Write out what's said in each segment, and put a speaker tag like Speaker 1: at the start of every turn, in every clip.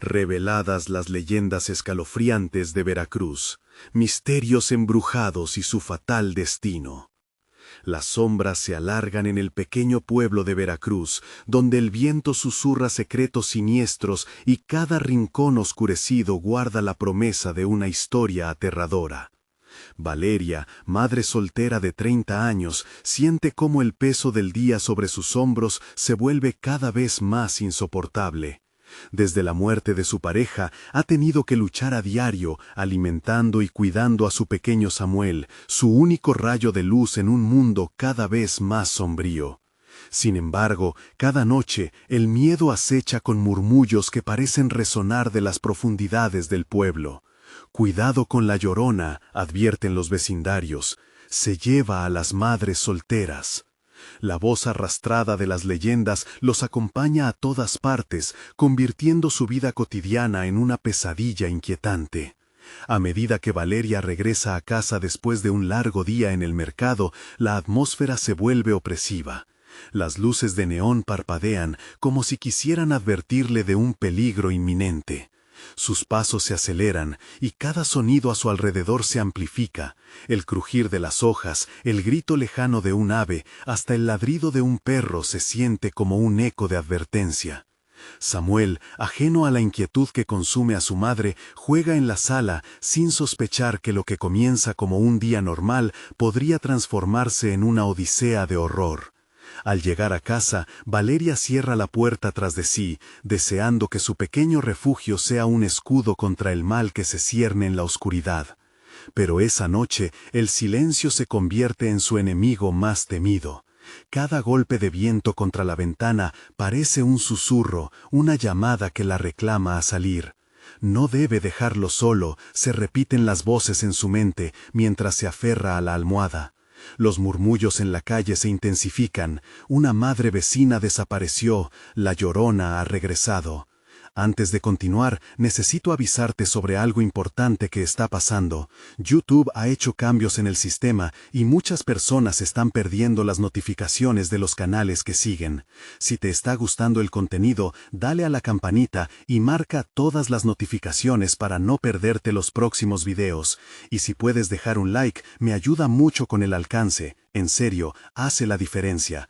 Speaker 1: Reveladas las leyendas escalofriantes de Veracruz, misterios embrujados y su fatal destino. Las sombras se alargan en el pequeño pueblo de Veracruz, donde el viento susurra secretos siniestros y cada rincón oscurecido guarda la promesa de una historia aterradora. Valeria, madre soltera de 30 años, siente cómo el peso del día sobre sus hombros se vuelve cada vez más insoportable. Desde la muerte de su pareja, ha tenido que luchar a diario, alimentando y cuidando a su pequeño Samuel, su único rayo de luz en un mundo cada vez más sombrío. Sin embargo, cada noche, el miedo acecha con murmullos que parecen resonar de las profundidades del pueblo. Cuidado con la Llorona, advierten los vecindarios, se lleva a las madres solteras. La voz arrastrada de las leyendas los acompaña a todas partes, convirtiendo su vida cotidiana en una pesadilla inquietante. A medida que Valeria regresa a casa después de un largo día en el mercado, la atmósfera se vuelve opresiva. Las luces de neón parpadean como si quisieran advertirle de un peligro inminente. Sus pasos se aceleran y cada sonido a su alrededor se amplifica, el crujir de las hojas, el grito lejano de un ave, hasta el ladrido de un perro se siente como un eco de advertencia. Samuel, ajeno a la inquietud que consume a su madre, juega en la sala sin sospechar que lo que comienza como un día normal podría transformarse en una odisea de horror. Al llegar a casa, Valeria cierra la puerta tras de sí, deseando que su pequeño refugio sea un escudo contra el mal que se cierne en la oscuridad. Pero esa noche, el silencio se convierte en su enemigo más temido. Cada golpe de viento contra la ventana parece un susurro, una llamada que la reclama a salir. No debe dejarlo solo, se repiten las voces en su mente, mientras se aferra a la almohada. Los murmullos en la calle se intensifican, una madre vecina desapareció, la Llorona ha regresado. Antes de continuar, necesito avisarte sobre algo importante que está pasando. YouTube ha hecho cambios en el sistema y muchas personas están perdiendo las notificaciones de los canales que siguen. Si te está gustando el contenido, dale a la campanita y marca todas las notificaciones para no perderte los próximos videos. Y si puedes dejar un like, me ayuda mucho con el alcance. En serio, hace la diferencia.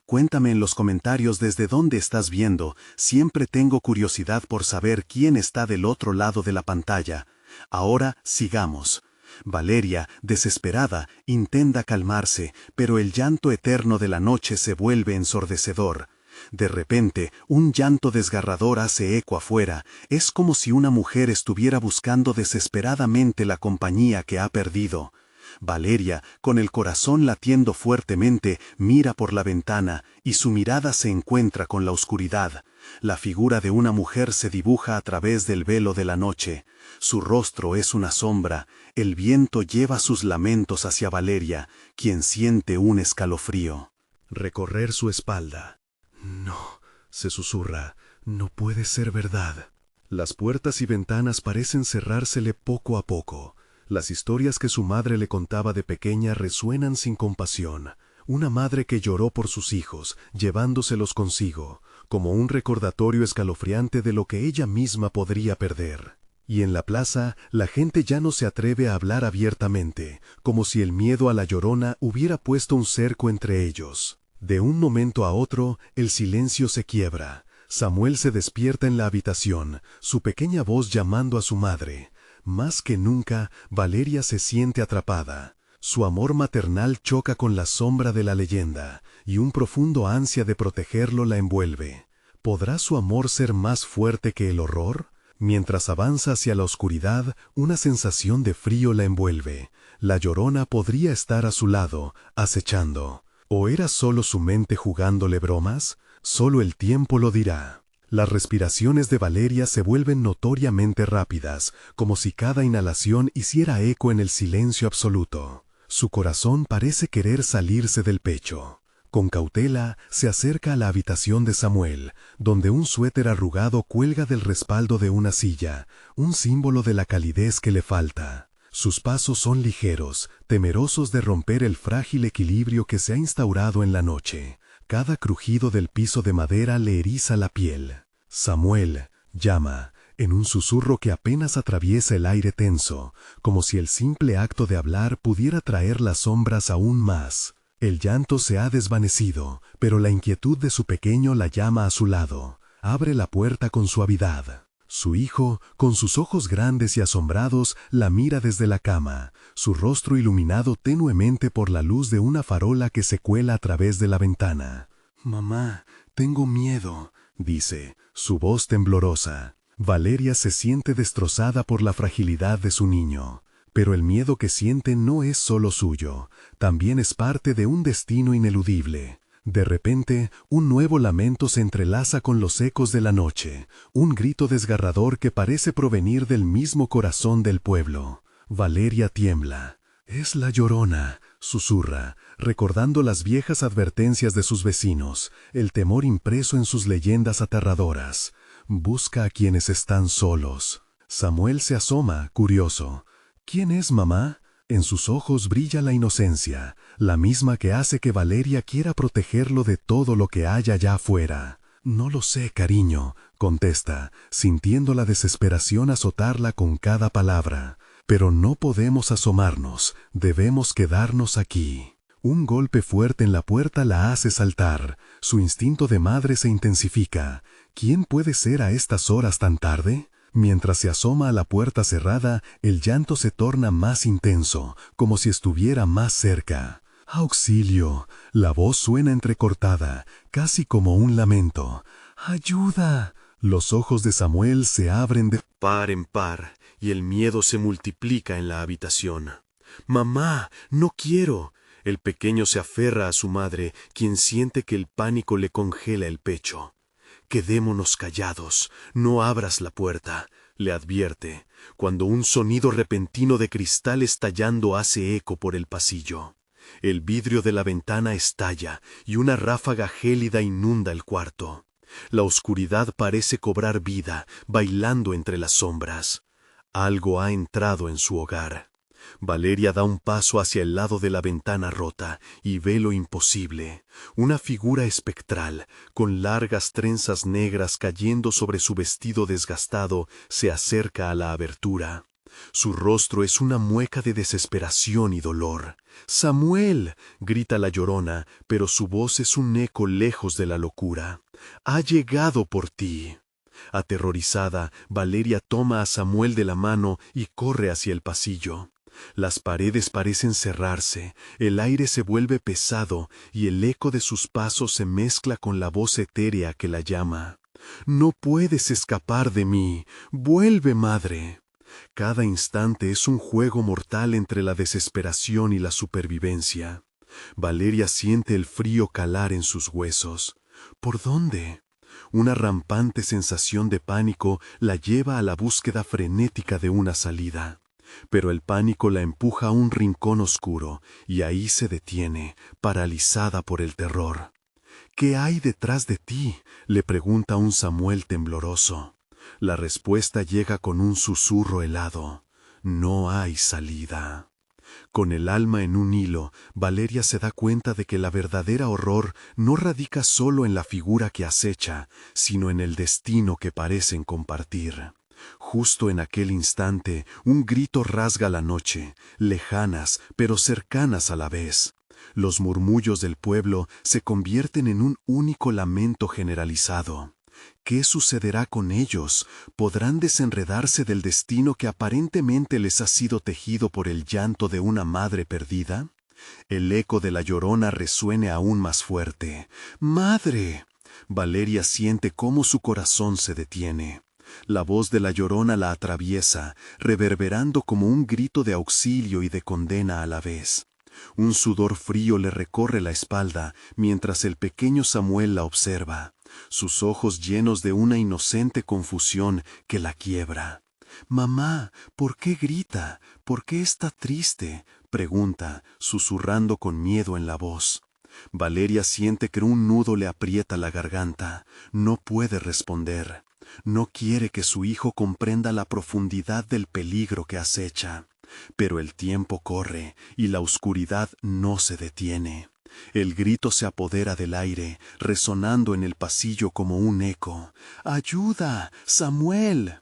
Speaker 1: Cuéntame en los comentarios desde dónde estás viendo, siempre tengo curiosidad por saber quién está del otro lado de la pantalla. Ahora, sigamos. Valeria, desesperada, intenta calmarse, pero el llanto eterno de la noche se vuelve ensordecedor. De repente, un llanto desgarrador hace eco afuera, es como si una mujer estuviera buscando desesperadamente la compañía que ha perdido. Valeria, con el corazón latiendo fuertemente, mira por la ventana y su mirada se encuentra con la oscuridad. La figura de una mujer se dibuja a través del velo de la noche. Su rostro es una sombra. El viento lleva sus lamentos hacia Valeria, quien siente un escalofrío. Recorrer su espalda. No, se susurra, no puede ser verdad. Las puertas y ventanas parecen cerrársele poco a poco. Las historias que su madre le contaba de pequeña resuenan sin compasión. Una madre que lloró por sus hijos, llevándoselos consigo, como un recordatorio escalofriante de lo que ella misma podría perder. Y en la plaza, la gente ya no se atreve a hablar abiertamente, como si el miedo a la Llorona hubiera puesto un cerco entre ellos. De un momento a otro, el silencio se quiebra. Samuel se despierta en la habitación, su pequeña voz llamando a su madre. Más que nunca, Valeria se siente atrapada. Su amor maternal choca con la sombra de la leyenda, y un profundo ansia de protegerlo la envuelve. ¿Podrá su amor ser más fuerte que el horror? Mientras avanza hacia la oscuridad, una sensación de frío la envuelve. La Llorona podría estar a su lado, acechando. ¿O era solo su mente jugándole bromas? Solo el tiempo lo dirá. Las respiraciones de Valeria se vuelven notoriamente rápidas, como si cada inhalación hiciera eco en el silencio absoluto. Su corazón parece querer salirse del pecho. Con cautela, se acerca a la habitación de Samuel, donde un suéter arrugado cuelga del respaldo de una silla, un símbolo de la calidez que le falta. Sus pasos son ligeros, temerosos de romper el frágil equilibrio que se ha instaurado en la noche. Cada crujido del piso de madera le eriza la piel. Samuel, Llama, en un susurro que apenas atraviesa el aire tenso, como si el simple acto de hablar pudiera traer las sombras aún más. El llanto se ha desvanecido, pero la inquietud de su pequeño la llama a su lado. Abre la puerta con suavidad. Su hijo, con sus ojos grandes y asombrados, la mira desde la cama, su rostro iluminado tenuemente por la luz de una farola que se cuela a través de la ventana. «Mamá, tengo miedo», dice, su voz temblorosa. Valeria se siente destrozada por la fragilidad de su niño. Pero el miedo que siente no es solo suyo, también es parte de un destino ineludible. De repente, un nuevo lamento se entrelaza con los ecos de la noche, un grito desgarrador que parece provenir del mismo corazón del pueblo. Valeria tiembla. «Es la Llorona», susurra, recordando las viejas advertencias de sus vecinos, el temor impreso en sus leyendas aterradoras. Busca a quienes están solos. Samuel se asoma, curioso. «¿Quién es, mamá?» En sus ojos brilla la inocencia, la misma que hace que Valeria quiera protegerlo de todo lo que haya allá afuera. «No lo sé, cariño», contesta, sintiendo la desesperación azotarla con cada palabra. «Pero no podemos asomarnos, debemos quedarnos aquí». Un golpe fuerte en la puerta la hace saltar. Su instinto de madre se intensifica. ¿Quién puede ser a estas horas tan tarde? Mientras se asoma a la puerta cerrada, el llanto se torna más intenso, como si estuviera más cerca. «¡Auxilio!». La voz suena entrecortada, casi como un lamento. «¡Ayuda!». Los ojos de Samuel se abren de par en par, y el miedo se multiplica en la habitación. «¡Mamá, no quiero!». El pequeño se aferra a su madre, quien siente que el pánico le congela el pecho. «Quedémonos callados, no abras la puerta», le advierte, cuando un sonido repentino de cristal estallando hace eco por el pasillo. El vidrio de la ventana estalla y una ráfaga gélida inunda el cuarto. La oscuridad parece cobrar vida, bailando entre las sombras. Algo ha entrado en su hogar. Valeria da un paso hacia el lado de la ventana rota y ve lo imposible. Una figura espectral, con largas trenzas negras cayendo sobre su vestido desgastado, se acerca a la abertura. Su rostro es una mueca de desesperación y dolor. «¡Samuel!», grita la Llorona, pero su voz es un eco lejos de la locura. «Ha llegado por ti». Aterrorizada, Valeria toma a Samuel de la mano y corre hacia el pasillo. Las paredes parecen cerrarse, el aire se vuelve pesado y el eco de sus pasos se mezcla con la voz etérea que la llama. «No puedes escapar de mí. Vuelve, madre». Cada instante es un juego mortal entre la desesperación y la supervivencia. Valeria siente el frío calar en sus huesos. ¿Por dónde? Una rampante sensación de pánico la lleva a la búsqueda frenética de una salida. Pero el pánico la empuja a un rincón oscuro, y ahí se detiene, paralizada por el terror. «¿Qué hay detrás de ti?», le pregunta un Samuel tembloroso. La respuesta llega con un susurro helado. «No hay salida». Con el alma en un hilo, Valeria se da cuenta de que la verdadera horror no radica solo en la figura que acecha, sino en el destino que parecen compartir. Justo en aquel instante, un grito rasga la noche, lejanas pero cercanas a la vez. Los murmullos del pueblo se convierten en un único lamento generalizado. ¿Qué sucederá con ellos? ¿Podrán desenredarse del destino que aparentemente les ha sido tejido por el llanto de una madre perdida? El eco de la Llorona resuene aún más fuerte. «¡Madre!». Valeria siente cómo su corazón se detiene. La voz de la Llorona la atraviesa, reverberando como un grito de auxilio y de condena a la vez. Un sudor frío le recorre la espalda mientras el pequeño Samuel la observa, sus ojos llenos de una inocente confusión que la quiebra. «Mamá, ¿por qué grita? ¿Por qué está triste?», pregunta, susurrando con miedo en la voz. Valeria siente que un nudo le aprieta la garganta. No puede responder. No quiere que su hijo comprenda la profundidad del peligro que acecha. Pero el tiempo corre y la oscuridad no se detiene. El grito se apodera del aire, resonando en el pasillo como un eco. ¡Ayuda, Samuel!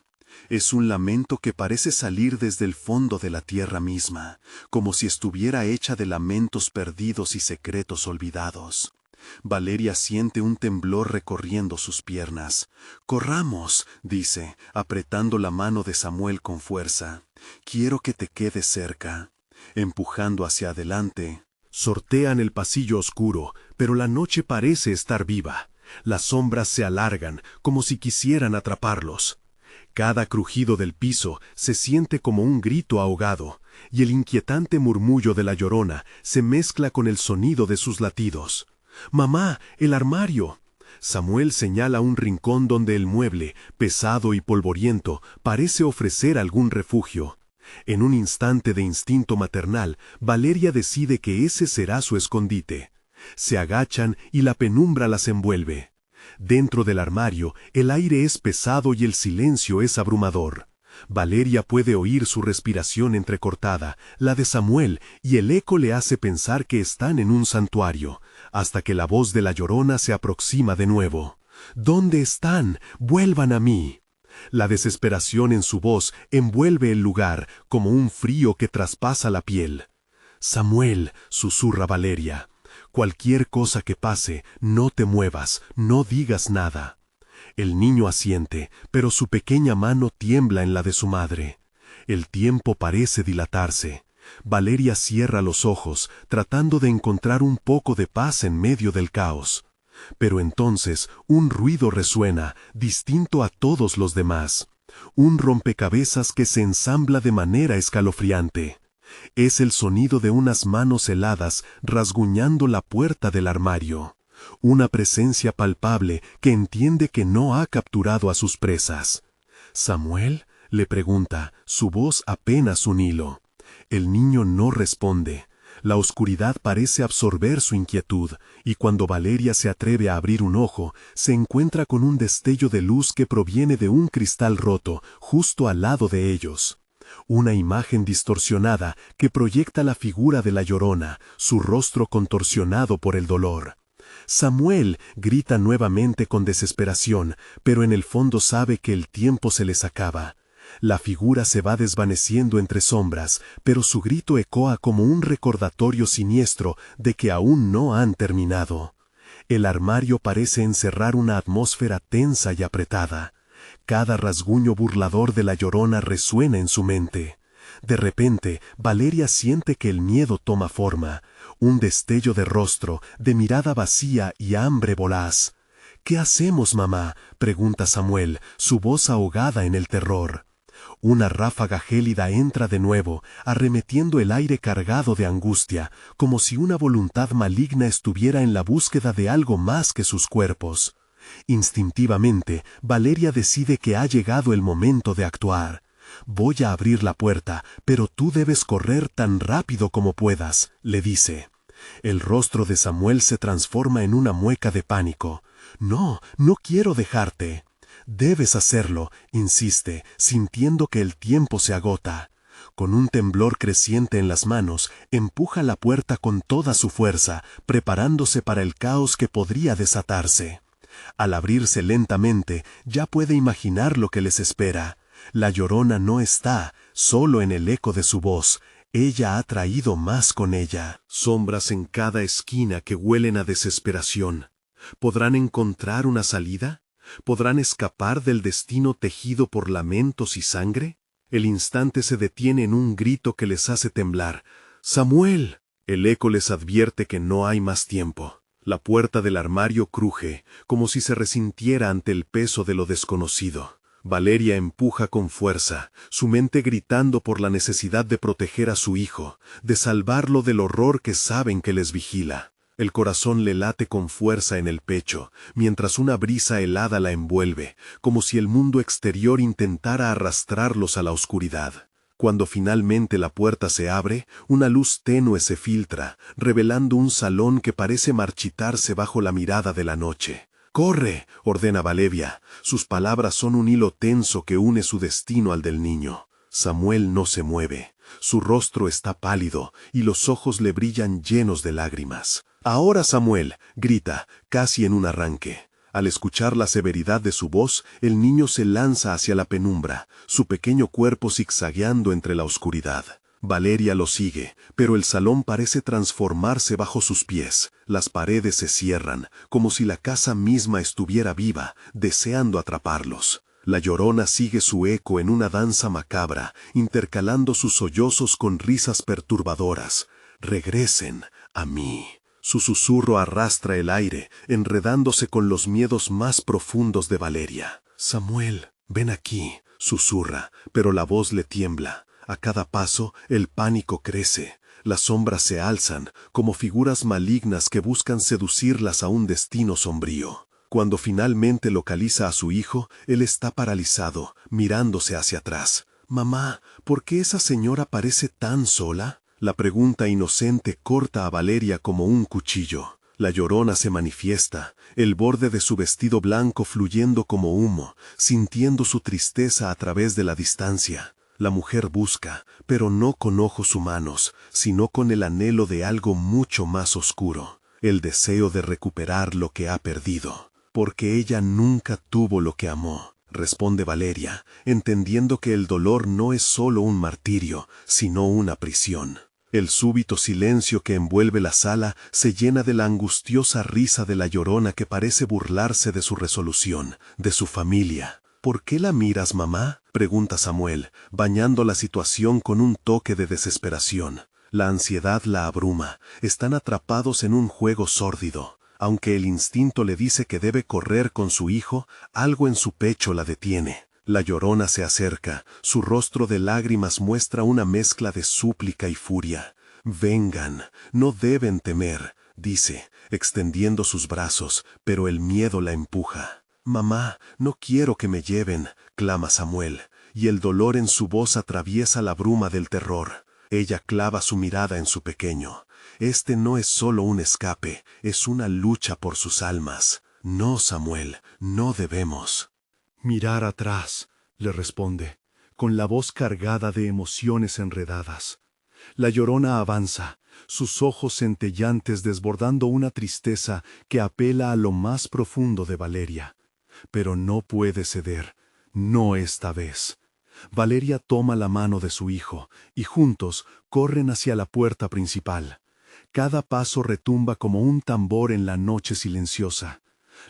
Speaker 1: Es un lamento que parece salir desde el fondo de la tierra misma, como si estuviera hecha de lamentos perdidos y secretos olvidados. Valeria siente un temblor recorriendo sus piernas. «Corramos», dice, apretando la mano de Samuel con fuerza. «Quiero que te quedes cerca». Empujando hacia adelante, sortean el pasillo oscuro, pero la noche parece estar viva. Las sombras se alargan, como si quisieran atraparlos. Cada crujido del piso se siente como un grito ahogado, y el inquietante murmullo de la Llorona se mezcla con el sonido de sus latidos. «¡Mamá, el armario!». Samuel señala un rincón donde el mueble, pesado y polvoriento, parece ofrecer algún refugio. En un instante de instinto maternal, Valeria decide que ese será su escondite. Se agachan y la penumbra las envuelve. Dentro del armario, el aire es pesado y el silencio es abrumador. Valeria puede oír su respiración entrecortada, la de Samuel, y el eco le hace pensar que están en un santuario, hasta que la voz de la Llorona se aproxima de nuevo. «¿Dónde están? ¡Vuelvan a mí!». La desesperación en su voz envuelve el lugar como un frío que traspasa la piel. «Samuel», susurra Valeria, «cualquier cosa que pase, no te muevas, no digas nada». El niño asiente, pero su pequeña mano tiembla en la de su madre. El tiempo parece dilatarse. Valeria cierra los ojos, tratando de encontrar un poco de paz en medio del caos. Pero entonces un ruido resuena, distinto a todos los demás. Un rompecabezas que se ensambla de manera escalofriante. Es el sonido de unas manos heladas rasguñando la puerta del armario. Una presencia palpable que entiende que no ha capturado a sus presas. «¿Samuel?», le pregunta, su voz apenas un hilo. El niño no responde. La oscuridad parece absorber su inquietud, y cuando Valeria se atreve a abrir un ojo, se encuentra con un destello de luz que proviene de un cristal roto, justo al lado de ellos. Una imagen distorsionada que proyecta la figura de la Llorona, su rostro contorsionado por el dolor. «Samuel», grita nuevamente con desesperación, pero en el fondo sabe que el tiempo se les acaba. La figura se va desvaneciendo entre sombras, pero su grito ecoa como un recordatorio siniestro de que aún no han terminado. El armario parece encerrar una atmósfera tensa y apretada. Cada rasguño burlador de la Llorona resuena en su mente. De repente, Valeria siente que el miedo toma forma, un destello de rostro, de mirada vacía y hambre voraz. «¿Qué hacemos, mamá?», pregunta Samuel, su voz ahogada en el terror. Una ráfaga gélida entra de nuevo, arremetiendo el aire cargado de angustia, como si una voluntad maligna estuviera en la búsqueda de algo más que sus cuerpos. Instintivamente, Valeria decide que ha llegado el momento de actuar. «Voy a abrir la puerta, pero tú debes correr tan rápido como puedas», le dice. El rostro de Samuel se transforma en una mueca de pánico. «No, no quiero dejarte». «Debes hacerlo», insiste, sintiendo que el tiempo se agota. Con un temblor creciente en las manos, empuja la puerta con toda su fuerza, preparándose para el caos que podría desatarse. Al abrirse lentamente, ya puede imaginar lo que les espera. La Llorona no está, solo en el eco de su voz. Ella ha traído más con ella. Sombras en cada esquina que huelen a desesperación. ¿Podrán encontrar una salida? ¿Podrán escapar del destino tejido por lamentos y sangre? El instante se detiene en un grito que les hace temblar. «¡Samuel!». El eco les advierte que no hay más tiempo. La puerta del armario cruje, como si se resintiera ante el peso de lo desconocido. Valeria empuja con fuerza, su mente gritando por la necesidad de proteger a su hijo, de salvarlo del horror que saben que les vigila. El corazón le late con fuerza en el pecho, mientras una brisa helada la envuelve, como si el mundo exterior intentara arrastrarlos a la oscuridad. Cuando finalmente la puerta se abre, una luz tenue se filtra, revelando un salón que parece marchitarse bajo la mirada de la noche. «¡Corre!», ordena Valeria. Sus palabras son un hilo tenso que une su destino al del niño. Samuel no se mueve. Su rostro está pálido y los ojos le brillan llenos de lágrimas. Ahora Samuel, grita, casi en un arranque. Al escuchar la severidad de su voz, el niño se lanza hacia la penumbra, su pequeño cuerpo zigzagueando entre la oscuridad. Valeria lo sigue, pero el salón parece transformarse bajo sus pies. Las paredes se cierran, como si la casa misma estuviera viva, deseando atraparlos. La Llorona sigue su eco en una danza macabra, intercalando sus sollozos con risas perturbadoras. Regresen a mí. Su susurro arrastra el aire, enredándose con los miedos más profundos de Valeria. Samuel, ven aquí, susurra, pero la voz le tiembla. A cada paso, el pánico crece. Las sombras se alzan, como figuras malignas que buscan seducirlas a un destino sombrío. Cuando finalmente localiza a su hijo, él está paralizado, mirándose hacia atrás. «Mamá, ¿por qué esa señora parece tan sola?» La pregunta inocente corta a Valeria como un cuchillo. La Llorona se manifiesta, el borde de su vestido blanco fluyendo como humo, sintiendo su tristeza a través de la distancia. La mujer busca, pero no con ojos humanos, sino con el anhelo de algo mucho más oscuro, el deseo de recuperar lo que ha perdido. Porque ella nunca tuvo lo que amó, responde Valeria, entendiendo que el dolor no es solo un martirio, sino una prisión. El súbito silencio que envuelve la sala se llena de la angustiosa risa de la Llorona que parece burlarse de su resolución, de su familia. «¿Por qué la miras, mamá?», pregunta Samuel, bañando la situación con un toque de desesperación. La ansiedad la abruma, están atrapados en un juego sórdido. Aunque el instinto le dice que debe correr con su hijo, algo en su pecho la detiene. La Llorona se acerca, su rostro de lágrimas muestra una mezcla de súplica y furia. «Vengan, no deben temer», dice, extendiendo sus brazos, pero el miedo la empuja. «Mamá, no quiero que me lleven», clama Samuel, y el dolor en su voz atraviesa la bruma del terror. Ella clava su mirada en su pequeño. Este no es solo un escape, es una lucha por sus almas. «No, Samuel, no debemos». «Mirar atrás», le responde, con la voz cargada de emociones enredadas. La Llorona avanza, sus ojos centellantes desbordando una tristeza que apela a lo más profundo de Valeria. Pero no puede ceder, no esta vez. Valeria toma la mano de su hijo, y juntos corren hacia la puerta principal. Cada paso retumba como un tambor en la noche silenciosa.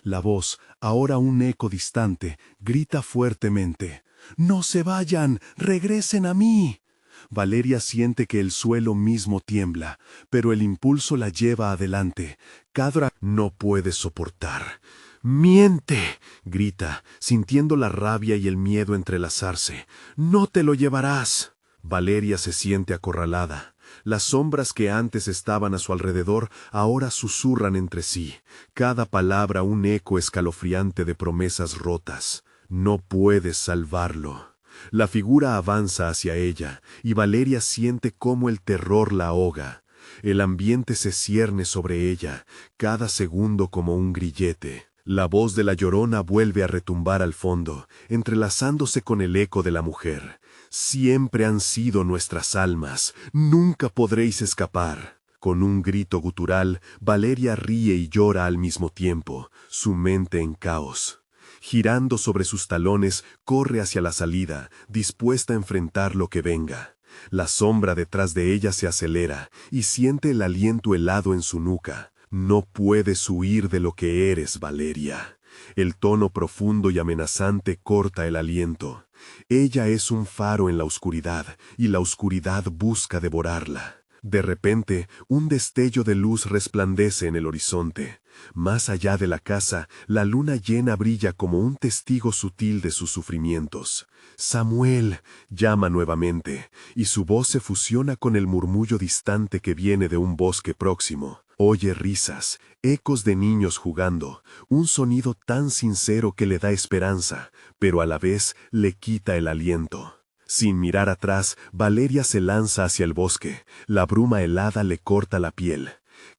Speaker 1: La voz, ahora un eco distante, grita fuertemente: «¡No se vayan! ¡Regresen a mí!». Valeria siente que el suelo mismo tiembla, pero el impulso la lleva adelante. Cadra no puede soportar. «¡Miente!», grita, sintiendo la rabia y el miedo entrelazarse. «¡No te lo llevarás!». Valeria se siente acorralada. Las sombras que antes estaban a su alrededor ahora susurran entre sí, cada palabra un eco escalofriante de promesas rotas. No puedes salvarlo. La figura avanza hacia ella, y Valeria siente cómo el terror la ahoga. El ambiente se cierne sobre ella, cada segundo como un grillete. La voz de la Llorona vuelve a retumbar al fondo, entrelazándose con el eco de la mujer. «Siempre han sido nuestras almas, nunca podréis escapar». Con un grito gutural, Valeria ríe y llora al mismo tiempo, su mente en caos. Girando sobre sus talones, corre hacia la salida, dispuesta a enfrentar lo que venga. La sombra detrás de ella se acelera, y siente el aliento helado en su nuca. «No puedes huir de lo que eres, Valeria». El tono profundo y amenazante corta el aliento. Ella es un faro en la oscuridad, y la oscuridad busca devorarla. De repente, un destello de luz resplandece en el horizonte. Más allá de la casa, la luna llena brilla como un testigo sutil de sus sufrimientos. «Samuel», llama nuevamente, y su voz se fusiona con el murmullo distante que viene de un bosque próximo. Oye risas, ecos de niños jugando, un sonido tan sincero que le da esperanza, pero a la vez le quita el aliento. Sin mirar atrás, Valeria se lanza hacia el bosque. La bruma helada le corta la piel.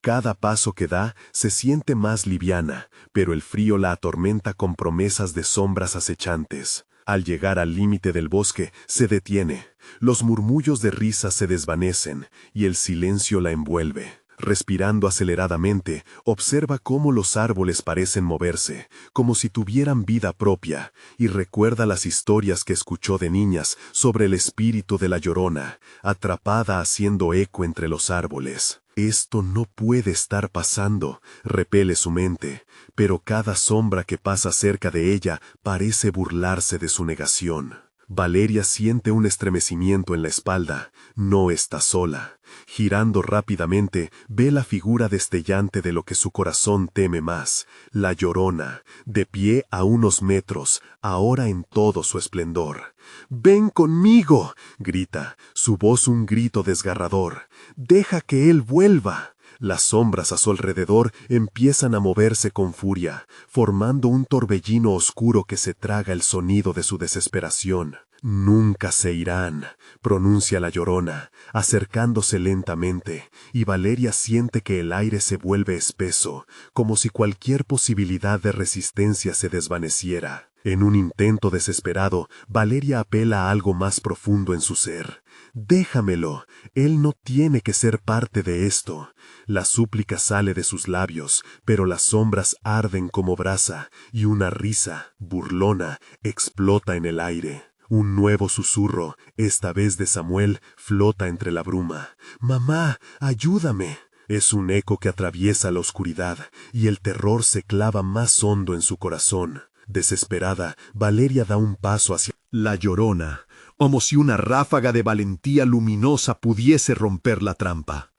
Speaker 1: Cada paso que da se siente más liviana, pero el frío la atormenta con promesas de sombras acechantes. Al llegar al límite del bosque, se detiene. Los murmullos de risas se desvanecen, y el silencio la envuelve. Respirando aceleradamente, observa cómo los árboles parecen moverse, como si tuvieran vida propia, y recuerda las historias que escuchó de niñas sobre el espíritu de la Llorona, atrapada haciendo eco entre los árboles. Esto no puede estar pasando, repele su mente, pero cada sombra que pasa cerca de ella parece burlarse de su negación. Valeria siente un estremecimiento en la espalda. No está sola. Girando rápidamente, ve la figura destellante de lo que su corazón teme más, la Llorona, de pie a unos metros, ahora en todo su esplendor. «¡Ven conmigo!», grita, su voz un grito desgarrador. «¡Deja que él vuelva!». Las sombras a su alrededor empiezan a moverse con furia, formando un torbellino oscuro que se traga el sonido de su desesperación. «Nunca se irán», pronuncia la Llorona, acercándose lentamente, y Valeria siente que el aire se vuelve espeso, como si cualquier posibilidad de resistencia se desvaneciera. En un intento desesperado, Valeria apela a algo más profundo en su ser. «Déjamelo, él no tiene que ser parte de esto». La súplica sale de sus labios, pero las sombras arden como brasa, y una risa, burlona, explota en el aire. Un nuevo susurro, esta vez de Samuel, flota entre la bruma. «¡Mamá, ayúdame!». Es un eco que atraviesa la oscuridad, y el terror se clava más hondo en su corazón. Desesperada, Valeria da un paso hacia la Llorona, como si una ráfaga de valentía luminosa pudiese romper la trampa.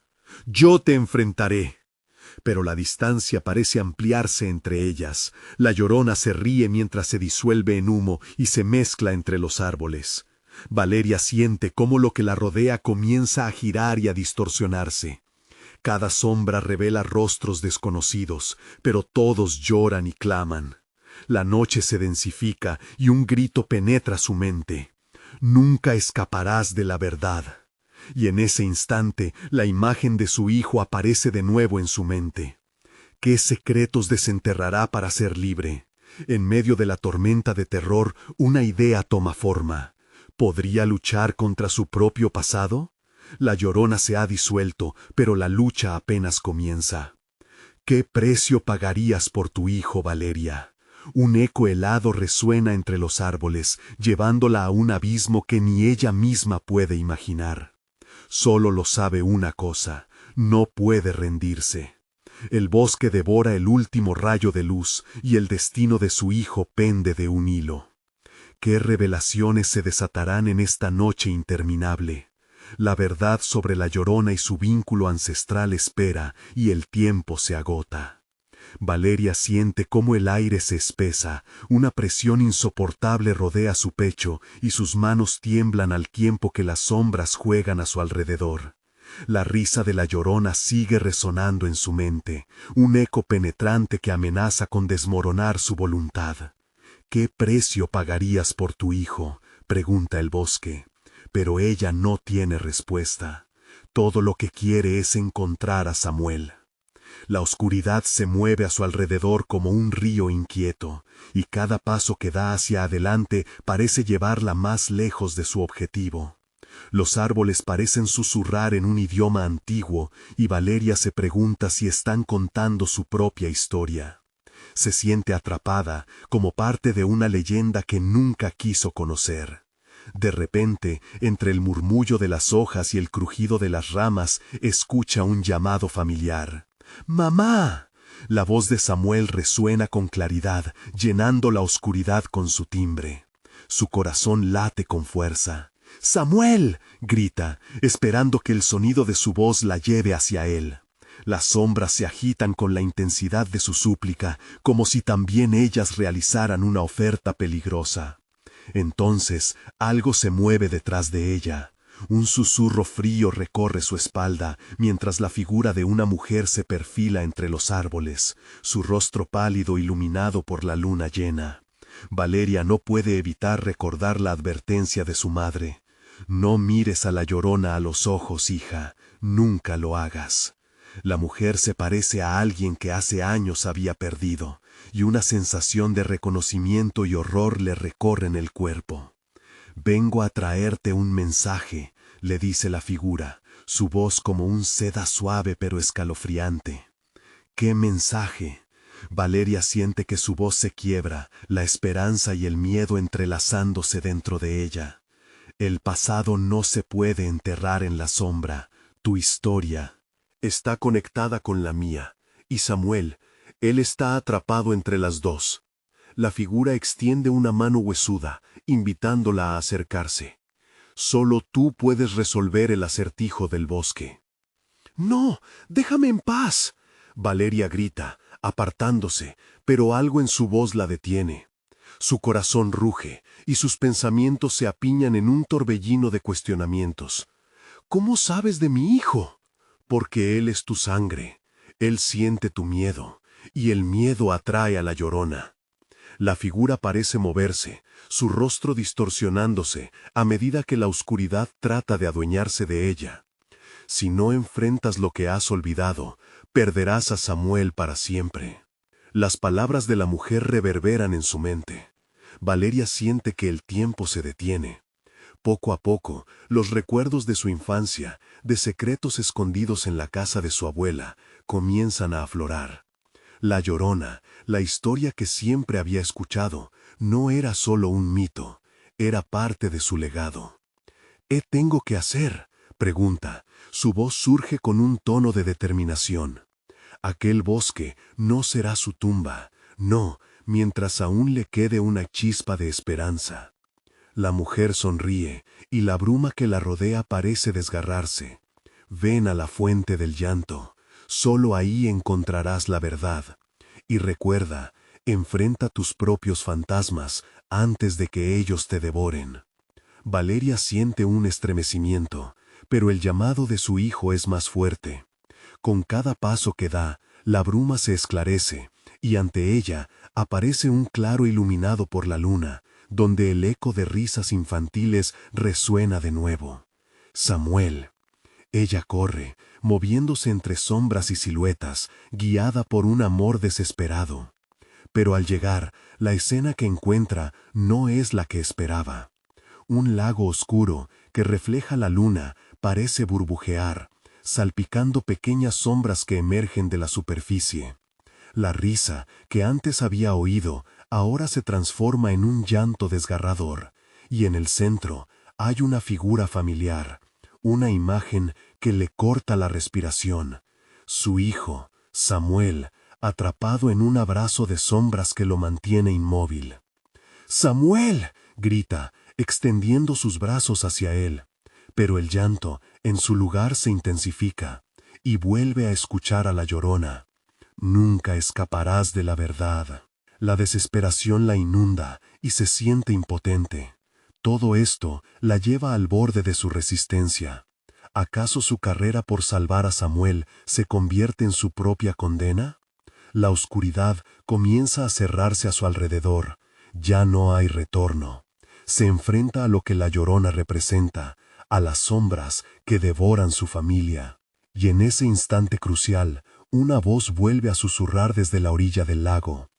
Speaker 1: «Yo te enfrentaré». Pero la distancia parece ampliarse entre ellas. La Llorona se ríe mientras se disuelve en humo y se mezcla entre los árboles. Valeria siente cómo lo que la rodea comienza a girar y a distorsionarse. Cada sombra revela rostros desconocidos, pero todos lloran y claman. La noche se densifica y un grito penetra su mente. «Nunca escaparás de la verdad». Y en ese instante la imagen de su hijo aparece de nuevo en su mente. ¿Qué secretos desenterrará para ser libre? En medio de la tormenta de terror, una idea toma forma. ¿Podría luchar contra su propio pasado? La Llorona se ha disuelto, pero la lucha apenas comienza. ¿Qué precio pagarías por tu hijo, Valeria? Un eco helado resuena entre los árboles, llevándola a un abismo que ni ella misma puede imaginar. Solo lo sabe una cosa: no puede rendirse. El bosque devora el último rayo de luz y el destino de su hijo pende de un hilo. ¿Qué revelaciones se desatarán en esta noche interminable? La verdad sobre la Llorona y su vínculo ancestral espera, y el tiempo se agota. Valeria siente cómo el aire se espesa, una presión insoportable rodea su pecho y sus manos tiemblan al tiempo que las sombras juegan a su alrededor. La risa de la Llorona sigue resonando en su mente, un eco penetrante que amenaza con desmoronar su voluntad. «¿Qué precio pagarías por tu hijo?», pregunta el bosque, pero ella no tiene respuesta. Todo lo que quiere es encontrar a Samuel. La oscuridad se mueve a su alrededor como un río inquieto, y cada paso que da hacia adelante parece llevarla más lejos de su objetivo. Los árboles parecen susurrar en un idioma antiguo, y Valeria se pregunta si están contando su propia historia. Se siente atrapada, como parte de una leyenda que nunca quiso conocer. De repente, entre el murmullo de las hojas y el crujido de las ramas, escucha un llamado familiar. «¡Mamá!». La voz de Samuel resuena con claridad, llenando la oscuridad con su timbre. Su corazón late con fuerza. «¡Samuel!», grita, esperando que el sonido de su voz la lleve hacia él. Las sombras se agitan con la intensidad de su súplica, como si también ellas realizaran una oferta peligrosa. Entonces, algo se mueve detrás de ella. Un susurro frío recorre su espalda, mientras la figura de una mujer se perfila entre los árboles, su rostro pálido iluminado por la luna llena. Valeria no puede evitar recordar la advertencia de su madre. «No mires a la Llorona a los ojos, hija, nunca lo hagas». La mujer se parece a alguien que hace años había perdido, y una sensación de reconocimiento y horror le recorren el cuerpo. «Vengo a traerte un mensaje», le dice la figura. su voz como un seda suave pero escalofriante. ¡Qué mensaje! Valeria siente que su voz se quiebra, la esperanza y el miedo entrelazándose dentro de ella. El pasado no se puede enterrar en la sombra. Tu historia está conectada con la mía. Y Samuel, él está atrapado entre las dos. La figura extiende una mano huesuda, invitándola a acercarse. Solo tú puedes resolver el acertijo del bosque. ¡No! ¡Déjame en paz! Valeria grita, apartándose, pero algo en su voz la detiene. Su corazón ruge, y sus pensamientos se apiñan en un torbellino de cuestionamientos. ¿Cómo sabes de mi hijo? Porque él es tu sangre. Él siente tu miedo, y el miedo atrae a la Llorona. La figura parece moverse, su rostro distorsionándose a medida que la oscuridad trata de adueñarse de ella. Si no enfrentas lo que has olvidado, perderás a Samuel para siempre. Las palabras de la mujer reverberan en su mente. Valeria siente que el tiempo se detiene. Poco a poco, los recuerdos de su infancia, de secretos escondidos en la casa de su abuela, comienzan a aflorar. La Llorona, la historia que siempre había escuchado, no era solo un mito, era parte de su legado. ¿Qué tengo que hacer?, pregunta. Su voz surge con un tono de determinación. Aquel bosque no será su tumba, no, mientras aún le quede una chispa de esperanza. La mujer sonríe, y la bruma que la rodea parece desgarrarse. Ven a la fuente del llanto, solo ahí encontrarás la verdad. Y recuerda, enfrenta tus propios fantasmas antes de que ellos te devoren. Valeria siente un estremecimiento, pero el llamado de su hijo es más fuerte. Con cada paso que da, la bruma se esclarece, y ante ella aparece un claro iluminado por la luna, donde el eco de risas infantiles resuena de nuevo. Samuel. Ella corre, moviéndose entre sombras y siluetas, guiada por un amor desesperado. Pero al llegar, la escena que encuentra no es la que esperaba. Un lago oscuro, que refleja la luna, parece burbujear, salpicando pequeñas sombras que emergen de la superficie. La risa, que antes había oído, ahora se transforma en un llanto desgarrador, y en el centro hay una figura familiar, una imagen que le corta la respiración. Su hijo, Samuel, atrapado en un abrazo de sombras que lo mantiene inmóvil. ¡Samuel!, grita, extendiendo sus brazos hacia él. Pero el llanto, en su lugar, se intensifica, y vuelve a escuchar a la Llorona. Nunca escaparás de la verdad. La desesperación la inunda y se siente impotente. Todo esto la lleva al borde de su resistencia. ¿Acaso su carrera por salvar a Samuel se convierte en su propia condena? La oscuridad comienza a cerrarse a su alrededor. Ya no hay retorno. Se enfrenta a lo que la Llorona representa, a las sombras que devoran su familia. Y en ese instante crucial, una voz vuelve a susurrar desde la orilla del lago.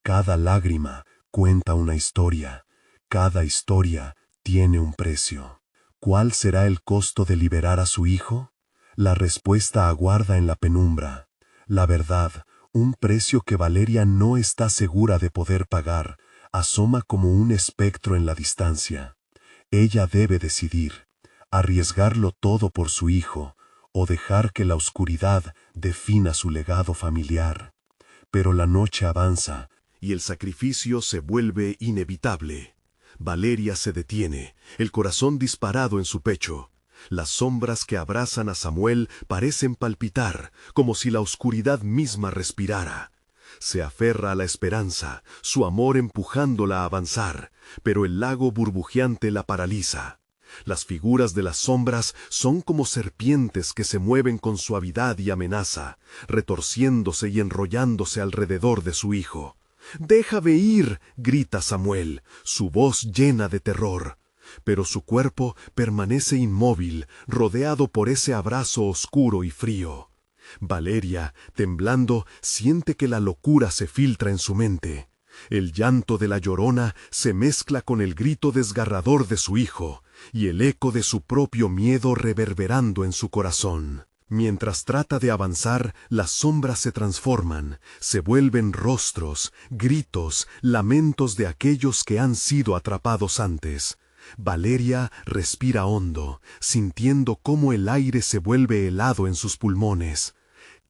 Speaker 1: Cada lágrima cuenta una historia. Cada historia tiene un precio. ¿Cuál será el costo de liberar a su hijo? La respuesta aguarda en la penumbra. La verdad, un precio que Valeria no está segura de poder pagar, asoma como un espectro en la distancia. Ella debe decidir, arriesgarlo todo por su hijo, o dejar que la oscuridad defina su legado familiar. Pero la noche avanza, y el sacrificio se vuelve inevitable. Valeria se detiene, el corazón disparado en su pecho. Las sombras que abrazan a Samuel parecen palpitar, como si la oscuridad misma respirara. Se aferra a la esperanza, su amor empujándola a avanzar, pero el lago burbujeante la paraliza. Las figuras de las sombras son como serpientes que se mueven con suavidad y amenaza, retorciéndose y enrollándose alrededor de su hijo. «¡Déjame ir!», grita Samuel, su voz llena de terror. Pero su cuerpo permanece inmóvil, rodeado por ese abrazo oscuro y frío. Valeria, temblando, siente que la locura se filtra en su mente. El llanto de la Llorona se mezcla con el grito desgarrador de su hijo y el eco de su propio miedo reverberando en su corazón. Mientras trata de avanzar, las sombras se transforman, se vuelven rostros, gritos, lamentos de aquellos que han sido atrapados antes. Valeria respira hondo, sintiendo cómo el aire se vuelve helado en sus pulmones.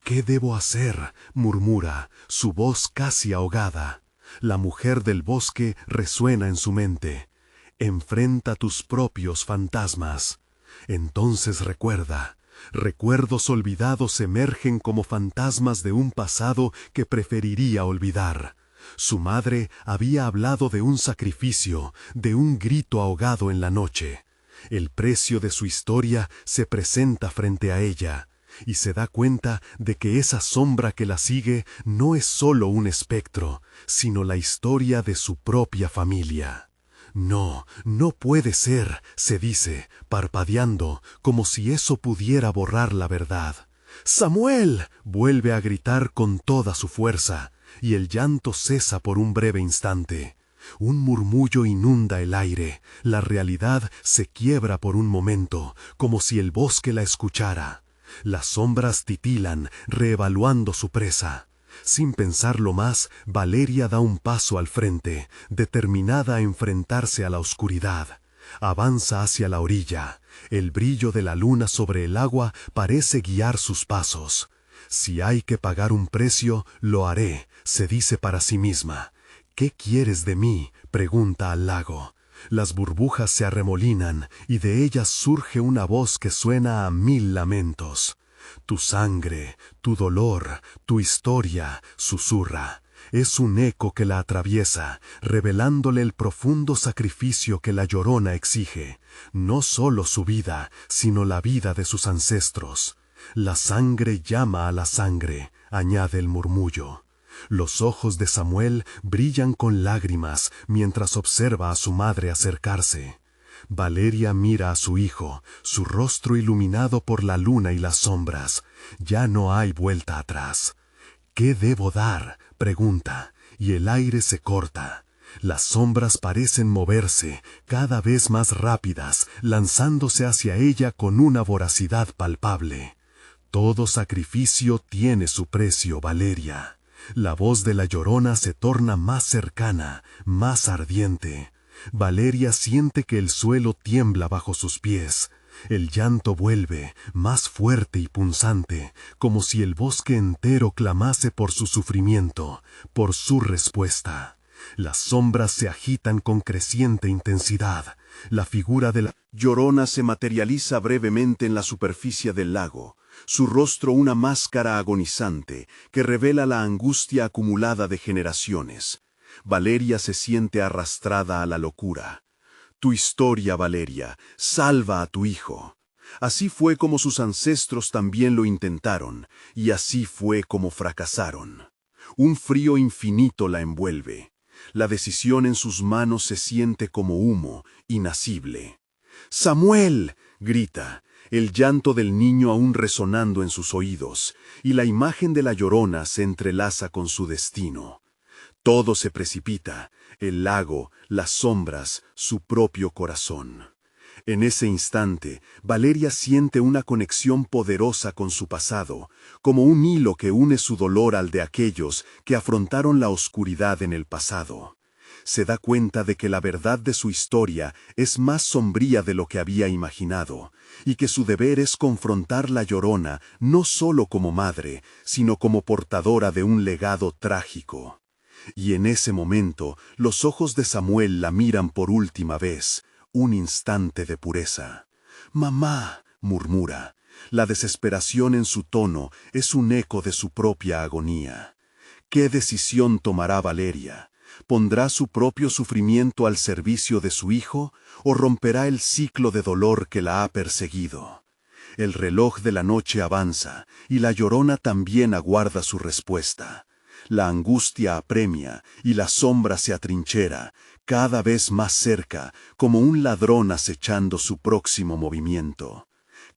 Speaker 1: «¿Qué debo hacer?», murmura, su voz casi ahogada. La mujer del bosque resuena en su mente. «Enfrenta tus propios fantasmas». Entonces recuerda. Recuerdos olvidados emergen como fantasmas de un pasado que preferiría olvidar. Su madre había hablado de un sacrificio, de un grito ahogado en la noche. El precio de su historia se presenta frente a ella, y se da cuenta de que esa sombra que la sigue no es solo un espectro, sino la historia de su propia familia. «No, no puede ser», se dice, parpadeando, como si eso pudiera borrar la verdad. «¡Samuel!», vuelve a gritar con toda su fuerza, y el llanto cesa por un breve instante. Un murmullo inunda el aire, la realidad se quiebra por un momento, como si el bosque la escuchara. Las sombras titilan, reevaluando su presa. Sin pensarlo más, Valeria da un paso al frente, determinada a enfrentarse a la oscuridad. Avanza hacia la orilla. El brillo de la luna sobre el agua parece guiar sus pasos. «Si hay que pagar un precio, lo haré», se dice para sí misma. «¿Qué quieres de mí?», pregunta al lago. Las burbujas se arremolinan y de ellas surge una voz que suena a 1000 lamentos. «Tu sangre, tu dolor, tu historia», susurra. Es un eco que la atraviesa, revelándole el profundo sacrificio que la Llorona exige. No solo su vida, sino la vida de sus ancestros. «La sangre llama a la sangre», añade el murmullo. Los ojos de Samuel brillan con lágrimas mientras observa a su madre acercarse. Valeria mira a su hijo, su rostro iluminado por la luna y las sombras. Ya no hay vuelta atrás. «¿Qué debo dar?», pregunta, y el aire se corta. Las sombras parecen moverse, cada vez más rápidas, lanzándose hacia ella con una voracidad palpable. «Todo sacrificio tiene su precio, Valeria». La voz de la Llorona se torna más cercana, más ardiente. Valeria siente que el suelo tiembla bajo sus pies. El llanto vuelve, más fuerte y punzante, como si el bosque entero clamase por su sufrimiento, por su respuesta. Las sombras se agitan con creciente intensidad. La figura de la Llorona se materializa brevemente en la superficie del lago. Su rostro una máscara agonizante que revela la angustia acumulada de generaciones. Valeria se siente arrastrada a la locura. «Tu historia, Valeria, salva a tu hijo». Así fue como sus ancestros también lo intentaron, y así fue como fracasaron. Un frío infinito la envuelve. La decisión en sus manos se siente como humo, inacible. «¡Samuel!», grita, el llanto del niño aún resonando en sus oídos, y la imagen de la Llorona se entrelaza con su destino. Todo se precipita, el lago, las sombras, su propio corazón. En ese instante, Valeria siente una conexión poderosa con su pasado, como un hilo que une su dolor al de aquellos que afrontaron la oscuridad en el pasado. Se da cuenta de que la verdad de su historia es más sombría de lo que había imaginado, y que su deber es confrontar la Llorona no solo como madre, sino como portadora de un legado trágico. Y en ese momento, los ojos de Samuel la miran por última vez, un instante de pureza. «Mamá», murmura. La desesperación en su tono es un eco de su propia agonía. ¿Qué decisión tomará Valeria? ¿Pondrá su propio sufrimiento al servicio de su hijo o romperá el ciclo de dolor que la ha perseguido? El reloj de la noche avanza y la Llorona también aguarda su respuesta. La angustia apremia y la sombra se atrinchera, cada vez más cerca, como un ladrón acechando su próximo movimiento.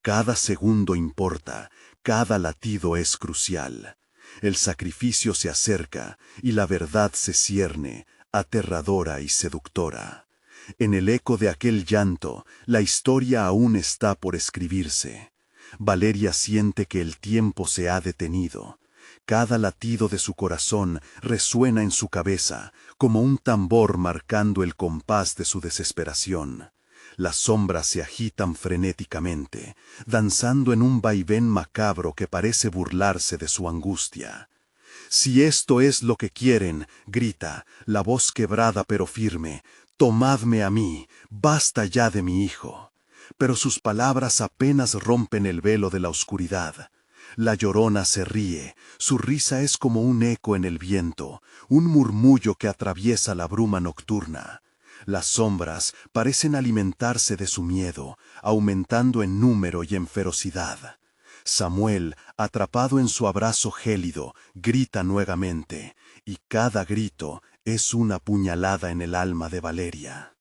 Speaker 1: Cada segundo importa, cada latido es crucial. El sacrificio se acerca y la verdad se cierne, aterradora y seductora. En el eco de aquel llanto, la historia aún está por escribirse. Valeria siente que el tiempo se ha detenido. Cada latido de su corazón resuena en su cabeza, como un tambor marcando el compás de su desesperación. Las sombras se agitan frenéticamente, danzando en un vaivén macabro que parece burlarse de su angustia. «Si esto es lo que quieren», grita, la voz quebrada pero firme, «tomadme a mí, basta ya de mi hijo». Pero sus palabras apenas rompen el velo de la oscuridad. La Llorona se ríe, su risa es como un eco en el viento, un murmullo que atraviesa la bruma nocturna. Las sombras parecen alimentarse de su miedo, aumentando en número y en ferocidad. Samuel, atrapado en su abrazo gélido, grita nuevamente, y cada grito es una puñalada en el alma de Valeria.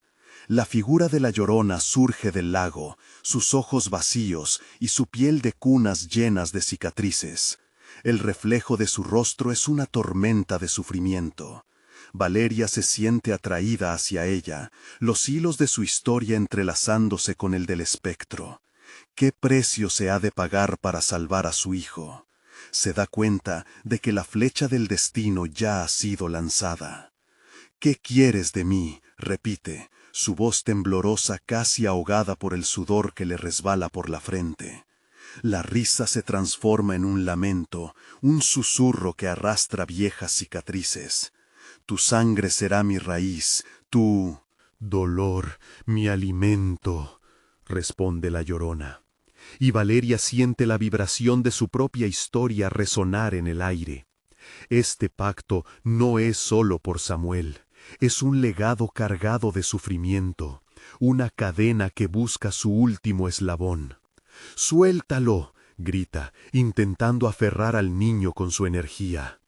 Speaker 1: La figura de la Llorona surge del lago, sus ojos vacíos y su piel de cunas llenas de cicatrices. El reflejo de su rostro es una tormenta de sufrimiento. Valeria se siente atraída hacia ella, los hilos de su historia entrelazándose con el del espectro. ¿Qué precio se ha de pagar para salvar a su hijo? Se da cuenta de que la flecha del destino ya ha sido lanzada. «¿Qué quieres de mí?», repite, su voz temblorosa casi ahogada por el sudor que le resbala por la frente. La risa se transforma en un lamento, un susurro que arrastra viejas cicatrices. «Tu sangre será mi raíz, tu dolor, mi alimento», responde la Llorona. Y Valeria siente la vibración de su propia historia resonar en el aire. Este pacto no es solo por Samuel, es un legado cargado de sufrimiento, una cadena que busca su último eslabón. «Suéltalo», grita, intentando aferrar al niño con su energía.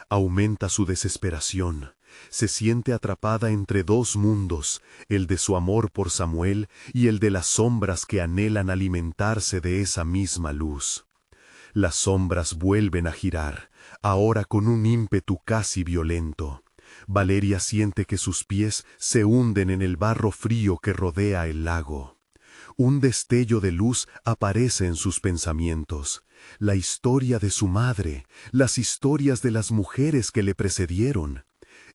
Speaker 1: Aumenta su desesperación. Se siente atrapada entre dos mundos, el de su amor por Samuel y el de las sombras que anhelan alimentarse de esa misma luz. Las sombras vuelven a girar, ahora con un ímpetu casi violento. Valeria siente que sus pies se hunden en el barro frío que rodea el lago. Un destello de luz aparece en sus pensamientos. La historia de su madre, las historias de las mujeres que le precedieron.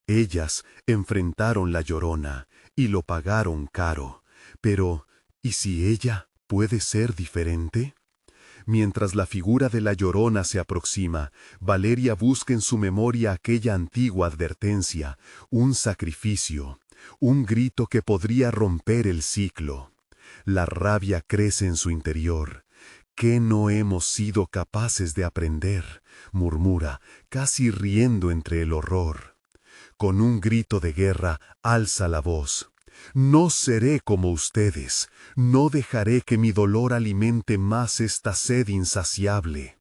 Speaker 1: Ellas enfrentaron la Llorona y lo pagaron caro. Pero, ¿y si ella puede ser diferente? Mientras la figura de la Llorona se aproxima, Valeria busca en su memoria aquella antigua advertencia, un sacrificio, un grito que podría romper el ciclo. La rabia crece en su interior. «¿Qué no hemos sido capaces de aprender?», murmura, casi riendo entre el horror. Con un grito de guerra, alza la voz. «No seré como ustedes, no dejaré que mi dolor alimente más esta sed insaciable».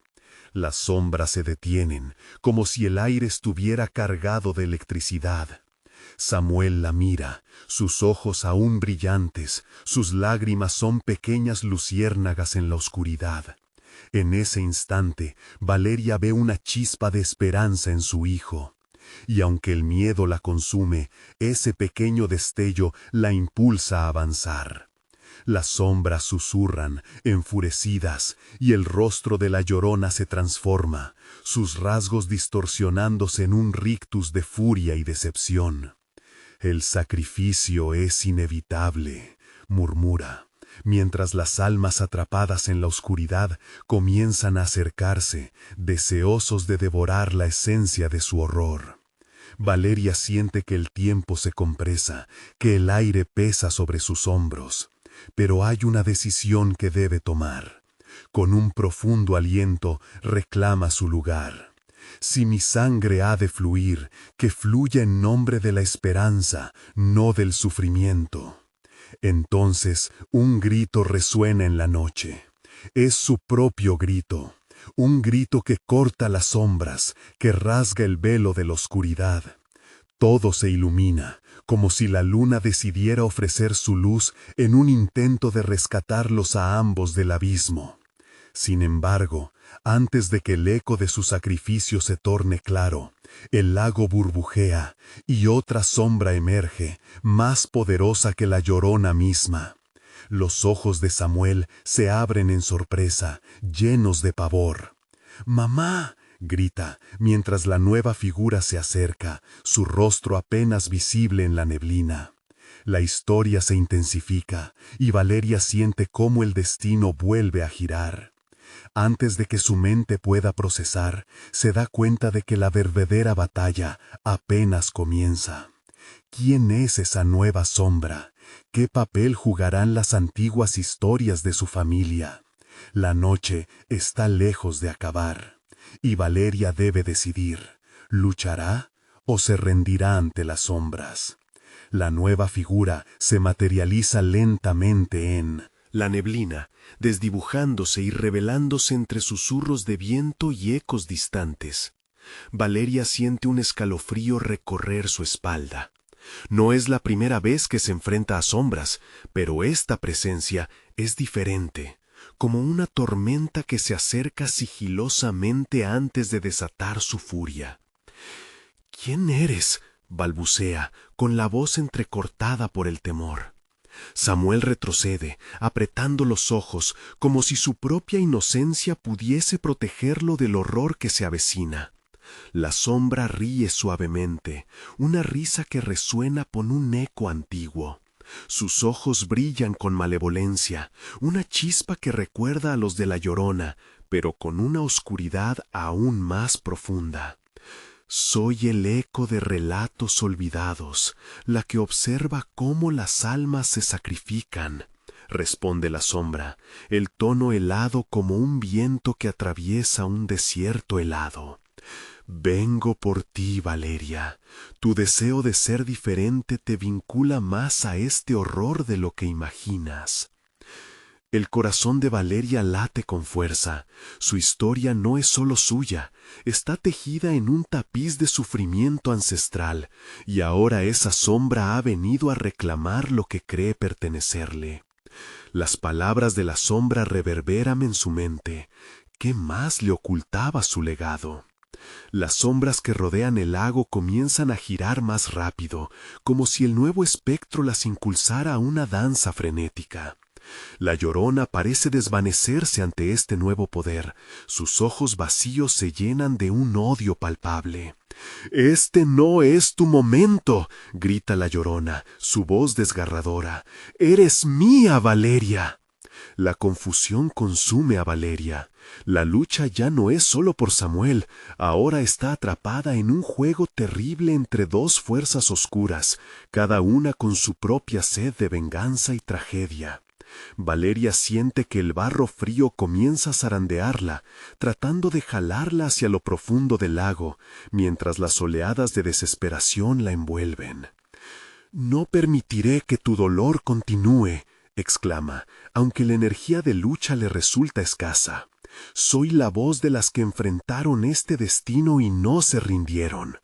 Speaker 1: Las sombras se detienen, como si el aire estuviera cargado de electricidad. Samuel la mira, sus ojos aún brillantes, sus lágrimas son pequeñas luciérnagas en la oscuridad. En ese instante, Valeria ve una chispa de esperanza en su hijo. Y aunque el miedo la consume, ese pequeño destello la impulsa a avanzar. Las sombras susurran, enfurecidas, y el rostro de la Llorona se transforma, sus rasgos distorsionándose en un rictus de furia y decepción. «El sacrificio es inevitable», murmura, mientras las almas atrapadas en la oscuridad comienzan a acercarse, deseosos de devorar la esencia de su horror. Valeria siente que el tiempo se compresa, que el aire pesa sobre sus hombros. Pero hay una decisión que debe tomar. Con un profundo aliento reclama su lugar. «Si mi sangre ha de fluir, que fluya en nombre de la esperanza, no del sufrimiento». Entonces un grito resuena en la noche. Es su propio grito, un grito que corta las sombras, que rasga el velo de la oscuridad. Todo se ilumina, como si la luna decidiera ofrecer su luz en un intento de rescatarlos a ambos del abismo. Sin embargo, antes de que el eco de su sacrificio se torne claro, el lago burbujea y otra sombra emerge, más poderosa que la Llorona misma. Los ojos de Samuel se abren en sorpresa, llenos de pavor. «¡Mamá!», grita, mientras la nueva figura se acerca, su rostro apenas visible en la neblina. La historia se intensifica, y Valeria siente cómo el destino vuelve a girar. Antes de que su mente pueda procesar, se da cuenta de que la verdadera batalla apenas comienza. ¿Quién es esa nueva sombra? ¿Qué papel jugarán las antiguas historias de su familia? La noche está lejos de acabar, y Valeria debe decidir, ¿luchará o se rendirá ante las sombras? La nueva figura se materializa lentamente en la neblina, desdibujándose y revelándose entre susurros de viento y ecos distantes. Valeria siente un escalofrío recorrer su espalda. No es la primera vez que se enfrenta a sombras, pero esta presencia es diferente, como una tormenta que se acerca sigilosamente antes de desatar su furia. «¿Quién eres?», balbucea, con la voz entrecortada por el temor. Samuel retrocede, apretando los ojos, como si su propia inocencia pudiese protegerlo del horror que se avecina. La sombra ríe suavemente, una risa que resuena con un eco antiguo. Sus ojos brillan con malevolencia, una chispa que recuerda a los de la Llorona, pero con una oscuridad aún más profunda. «Soy el eco de relatos olvidados, la que observa cómo las almas se sacrifican», responde la sombra, el tono helado como un viento que atraviesa un desierto helado. «Vengo por ti, Valeria. Tu deseo de ser diferente te vincula más a este horror de lo que imaginas». El corazón de Valeria late con fuerza. Su historia no es solo suya, está tejida en un tapiz de sufrimiento ancestral, y ahora esa sombra ha venido a reclamar lo que cree pertenecerle. Las palabras de la sombra reverberan en su mente. ¿Qué más le ocultaba su legado? Las sombras que rodean el lago comienzan a girar más rápido, como si el nuevo espectro las impulsara a una danza frenética. La Llorona parece desvanecerse ante este nuevo poder. Sus ojos vacíos se llenan de un odio palpable. «Este no es tu momento», grita la Llorona, su voz desgarradora. «Eres mía, Valeria». La confusión consume a Valeria. La lucha ya no es solo por Samuel, ahora está atrapada en un juego terrible entre dos fuerzas oscuras, cada una con su propia sed de venganza y tragedia. Valeria siente que el barro frío comienza a zarandearla, tratando de jalarla hacia lo profundo del lago, mientras las oleadas de desesperación la envuelven. «No permitiré que tu dolor continúe», exclama, aunque la energía de lucha le resulta escasa. «Soy la voz de las que enfrentaron este destino y no se rindieron».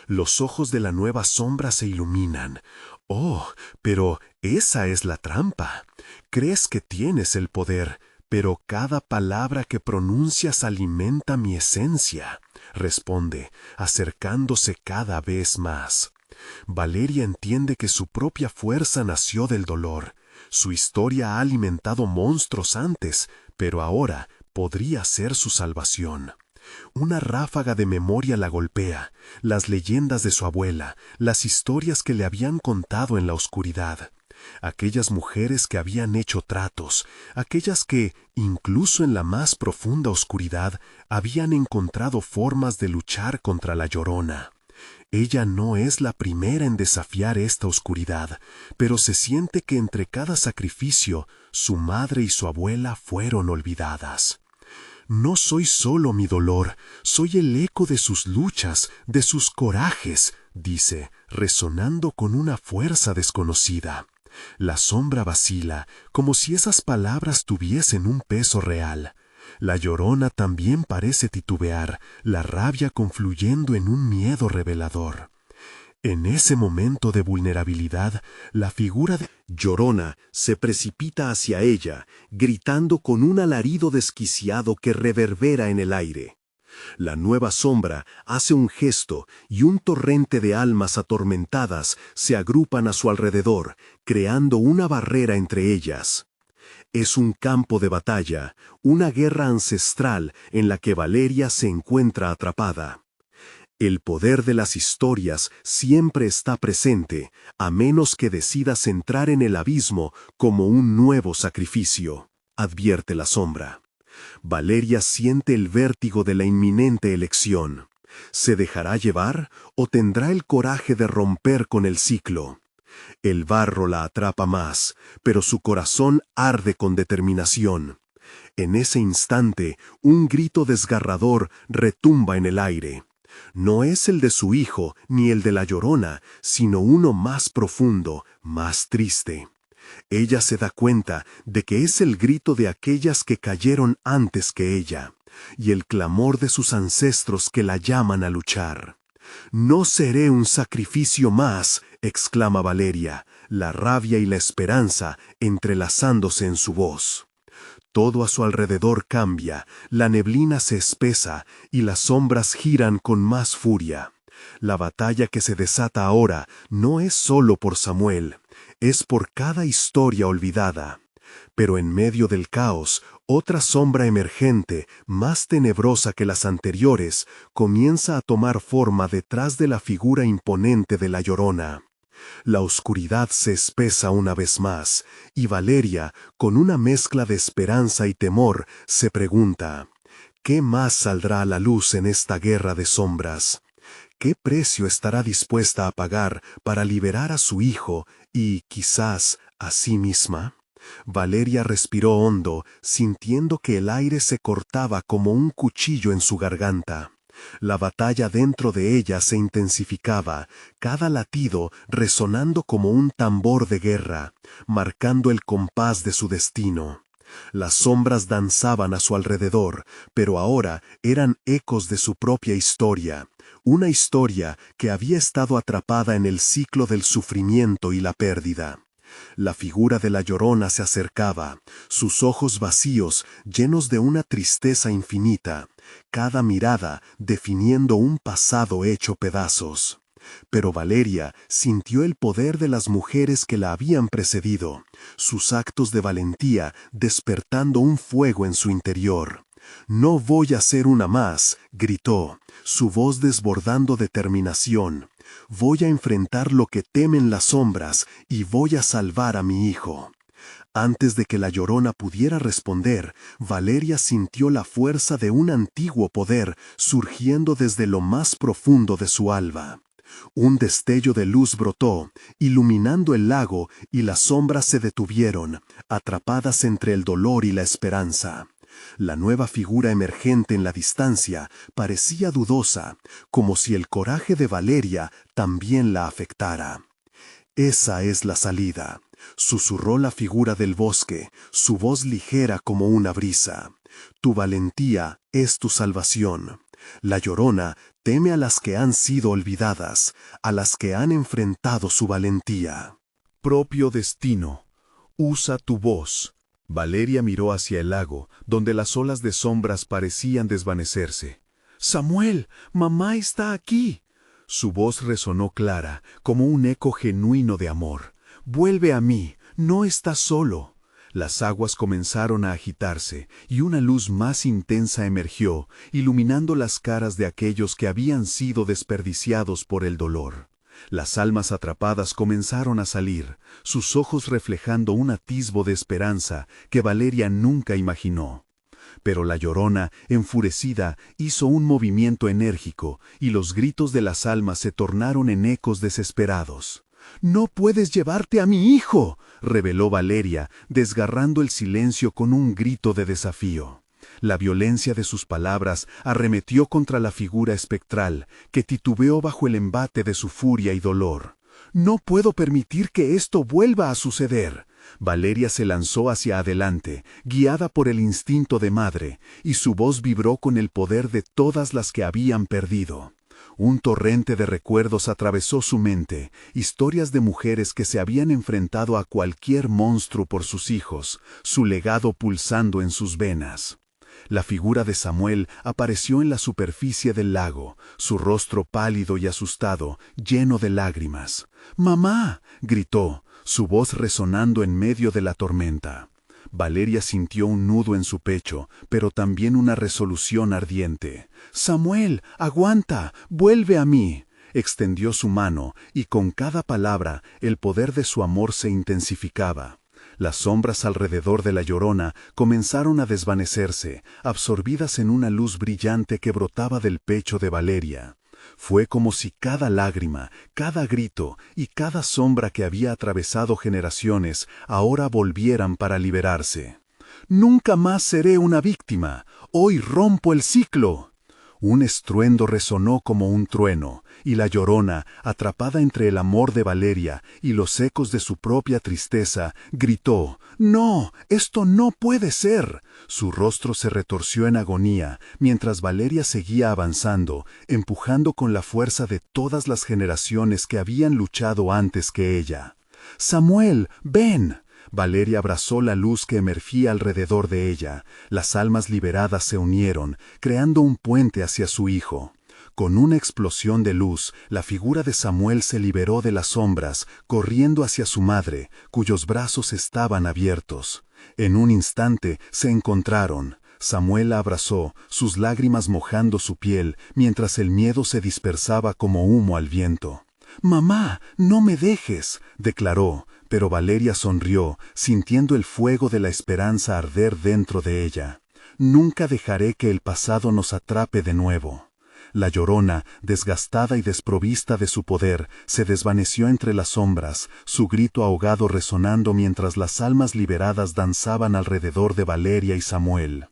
Speaker 1: Los ojos de la nueva sombra se iluminan. «Oh, pero esa es la trampa. Crees que tienes el poder, pero cada palabra que pronuncias alimenta mi esencia», responde, acercándose cada vez más. Valeria entiende que su propia fuerza nació del dolor. Su historia ha alimentado monstruos antes, pero ahora podría ser su salvación. Una ráfaga de memoria la golpea, las leyendas de su abuela, las historias que le habían contado en la oscuridad. Aquellas mujeres que habían hecho tratos, aquellas que, incluso en la más profunda oscuridad, habían encontrado formas de luchar contra la Llorona. Ella no es la primera en desafiar esta oscuridad, pero se siente que entre cada sacrificio, su madre y su abuela fueron olvidadas. «No soy solo mi dolor, soy el eco de sus luchas, de sus corajes», dice, resonando con una fuerza desconocida. La sombra vacila, como si esas palabras tuviesen un peso real. La Llorona también parece titubear, la rabia confluyendo en un miedo revelador. En ese momento de vulnerabilidad, la figura de Llorona se precipita hacia ella, gritando con un alarido desquiciado que reverbera en el aire. La nueva sombra hace un gesto y un torrente de almas atormentadas se agrupan a su alrededor, creando una barrera entre ellas. Es un campo de batalla, una guerra ancestral en la que Valeria se encuentra atrapada. El poder de las historias siempre está presente, a menos que decidas entrar en el abismo como un nuevo sacrificio, advierte la sombra. Valeria siente el vértigo de la inminente elección. ¿Se dejará llevar o tendrá el coraje de romper con el ciclo? El barro la atrapa más, pero su corazón arde con determinación. En ese instante, un grito desgarrador retumba en el aire. No es el de su hijo ni el de la Llorona, sino uno más profundo, más triste. Ella se da cuenta de que es el grito de aquellas que cayeron antes que ella, y el clamor de sus ancestros que la llaman a luchar. «No seré un sacrificio más», exclama Valeria, la rabia y la esperanza entrelazándose en su voz. Todo a su alrededor cambia, la neblina se espesa y las sombras giran con más furia. La batalla que se desata ahora no es solo por Samuel, es por cada historia olvidada. Pero en medio del caos, otra sombra emergente, más tenebrosa que las anteriores, comienza a tomar forma detrás de la figura imponente de la Llorona. La oscuridad se espesa una vez más, y Valeria, con una mezcla de esperanza y temor, se pregunta: ¿qué más saldrá a la luz en esta guerra de sombras? ¿Qué precio estará dispuesta a pagar para liberar a su hijo y, quizás, a sí misma? Valeria respiró hondo, sintiendo que el aire se cortaba como un cuchillo en su garganta. La batalla dentro de ella se intensificaba, cada latido resonando como un tambor de guerra, marcando el compás de su destino. Las sombras danzaban a su alrededor, pero ahora eran ecos de su propia historia, una historia que había estado atrapada en el ciclo del sufrimiento y la pérdida. La figura de la Llorona se acercaba, sus ojos vacíos, llenos de una tristeza infinita, cada mirada definiendo un pasado hecho pedazos. Pero Valeria sintió el poder de las mujeres que la habían precedido, sus actos de valentía despertando un fuego en su interior. «No voy a ser una más», gritó, su voz desbordando determinación. «Voy a enfrentar lo que temen las sombras y voy a salvar a mi hijo». Antes de que la Llorona pudiera responder, Valeria sintió la fuerza de un antiguo poder surgiendo desde lo más profundo de su alma. Un destello de luz brotó, iluminando el lago, y las sombras se detuvieron, atrapadas entre el dolor y la esperanza. La nueva figura emergente en la distancia parecía dudosa, como si el coraje de Valeria también la afectara. «Esa es la salida», susurró la figura del bosque, su voz ligera como una brisa. «Tu valentía es tu salvación. La Llorona teme a las que han sido olvidadas, a las que han enfrentado su valentía». «Propio destino. Usa tu voz». Valeria miró hacia el lago, donde las olas de sombras parecían desvanecerse. «Samuel, mamá está aquí». Su voz resonó clara, como un eco genuino de amor. «Vuelve a mí, no estás solo». Las aguas comenzaron a agitarse, y una luz más intensa emergió, iluminando las caras de aquellos que habían sido desperdiciados por el dolor. Las almas atrapadas comenzaron a salir, sus ojos reflejando un atisbo de esperanza que Valeria nunca imaginó. Pero la Llorona, enfurecida, hizo un movimiento enérgico, y los gritos de las almas se tornaron en ecos desesperados. «¡No puedes llevarte a mi hijo!», reveló Valeria, desgarrando el silencio con un grito de desafío. La violencia de sus palabras arremetió contra la figura espectral, que titubeó bajo el embate de su furia y dolor. «No puedo permitir que esto vuelva a suceder». Valeria se lanzó hacia adelante, guiada por el instinto de madre, y su voz vibró con el poder de todas las que habían perdido. Un torrente de recuerdos atravesó su mente, historias de mujeres que se habían enfrentado a cualquier monstruo por sus hijos, su legado pulsando en sus venas. La figura de Samuel apareció en la superficie del lago, su rostro pálido y asustado, lleno de lágrimas. «¡Mamá!», gritó, su voz resonando en medio de la tormenta. Valeria sintió un nudo en su pecho, pero también una resolución ardiente. «Samuel, aguanta, vuelve a mí». Extendió su mano, y con cada palabra el poder de su amor se intensificaba. Las sombras alrededor de la Llorona comenzaron a desvanecerse, absorbidas en una luz brillante que brotaba del pecho de Valeria. Fue como si cada lágrima, cada grito y cada sombra que había atravesado generaciones ahora volvieran para liberarse. «Nunca más seré una víctima. Hoy rompo el ciclo». Un estruendo resonó como un trueno, y la Llorona, atrapada entre el amor de Valeria y los ecos de su propia tristeza, gritó: «¡No! ¡Esto no puede ser!». Su rostro se retorció en agonía, mientras Valeria seguía avanzando, empujando con la fuerza de todas las generaciones que habían luchado antes que ella. «Samuel, ven». Valeria abrazó la luz que emergía alrededor de ella. Las almas liberadas se unieron, creando un puente hacia su hijo. Con una explosión de luz, la figura de Samuel se liberó de las sombras, corriendo hacia su madre, cuyos brazos estaban abiertos. En un instante se encontraron. Samuel la abrazó, sus lágrimas mojando su piel, mientras el miedo se dispersaba como humo al viento. «Mamá, no me dejes», declaró, pero Valeria sonrió, sintiendo el fuego de la esperanza arder dentro de ella. «Nunca dejaré que el pasado nos atrape de nuevo». La Llorona, desgastada y desprovista de su poder, se desvaneció entre las sombras, su grito ahogado resonando mientras las almas liberadas danzaban alrededor de Valeria y Samuel.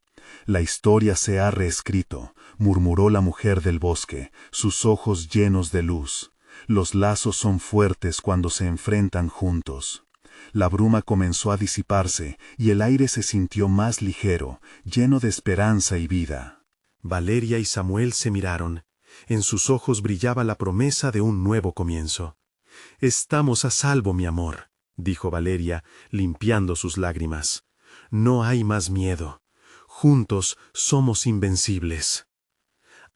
Speaker 1: «La historia se ha reescrito», murmuró la mujer del bosque, sus ojos llenos de luz. «Los lazos son fuertes cuando se enfrentan juntos». La bruma comenzó a disiparse y el aire se sintió más ligero, lleno de esperanza y vida. Valeria y Samuel se miraron. En sus ojos brillaba la promesa de un nuevo comienzo. «Estamos a salvo, mi amor», dijo Valeria, limpiando sus lágrimas. «No hay más miedo. Juntos somos invencibles».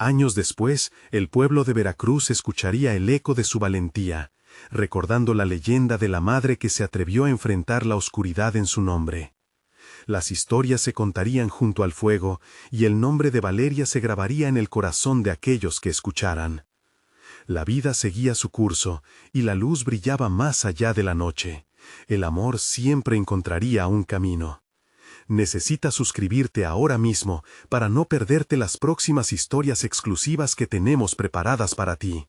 Speaker 1: Años después, el pueblo de Veracruz escucharía el eco de su valentía, recordando la leyenda de la madre que se atrevió a enfrentar la oscuridad en su nombre. Las historias se contarían junto al fuego, y el nombre de Valeria se grabaría en el corazón de aquellos que escucharan. La vida seguía su curso, y la luz brillaba más allá de la noche. El amor siempre encontraría un camino. Necesitas suscribirte ahora mismo para no perderte las próximas historias exclusivas que tenemos preparadas para ti.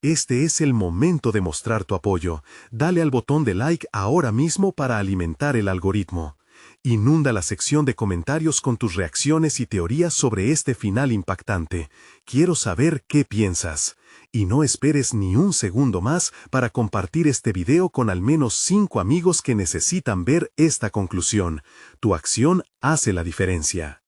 Speaker 1: Este es el momento de mostrar tu apoyo. Dale al botón de like ahora mismo para alimentar el algoritmo. Inunda la sección de comentarios con tus reacciones y teorías sobre este final impactante. Quiero saber qué piensas. Y no esperes ni un segundo más para compartir este video con al menos 5 amigos que necesitan ver esta conclusión. Tu acción hace la diferencia.